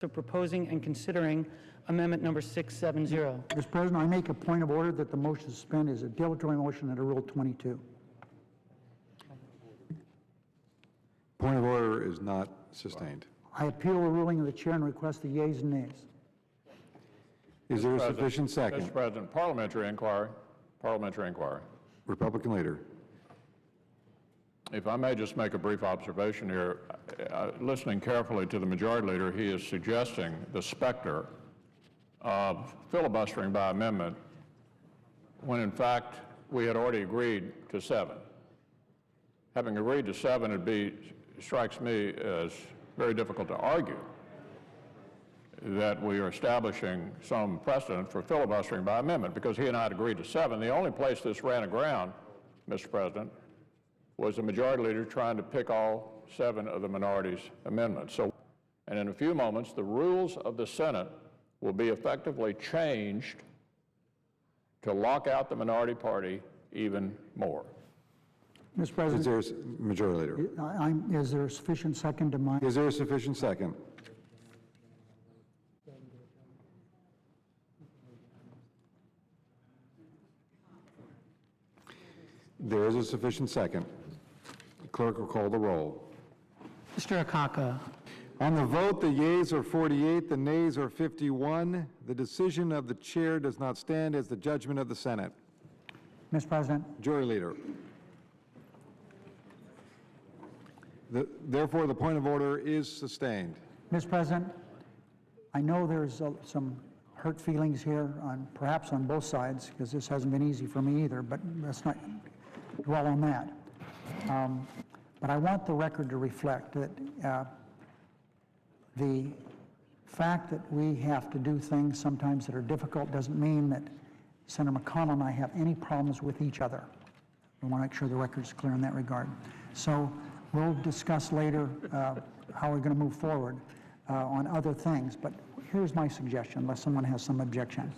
of proposing and considering amendment number 670. Mr. President, I make a point of order that the motion to suspend is a dilatory motion under Rule 22. Point of order is not sustained. I appeal the ruling of the chair and request the yeas and nays. Is there a sufficient second? Mr. President, parliamentary inquiry. Parliamentary inquiry. Republican leader. If I may just make a brief observation here, listening carefully to the majority leader, he is suggesting the specter of filibustering by amendment when in fact we had already agreed to 7. Having agreed to 7, it strikes me as very difficult to argue that we are establishing some precedent for filibustering by amendment, because he and I had agreed to 7. The only place this ran aground, Mr. President, was the majority leader trying to pick all 7 of the minority's amendments. And in a few moments, the rules of the Senate will be effectively changed to lock out the minority party even more. Mr. President, Is there a majority leader? is there a sufficient second to my? Is there a sufficient second? There is a sufficient second. The clerk will call the roll. Mr. Akaka. On the vote, the yeas are 48, the nays are 51. The decision of the chair does not stand as the judgment of the Senate. Mr. President, Majority leader. Therefore, the point of order is sustained. Mr. President, I know there's some hurt feelings here, perhaps on both sides, because this hasn't been easy for me either, but let's not dwell on that. But I want the record to reflect that the fact that we have to do things sometimes that are difficult doesn't mean that Senator McConnell and I have any problems with each other. I want to make sure the record is clear in that regard. So we'll discuss later how we're going to move forward on other things. But here's my suggestion, unless someone has some objection.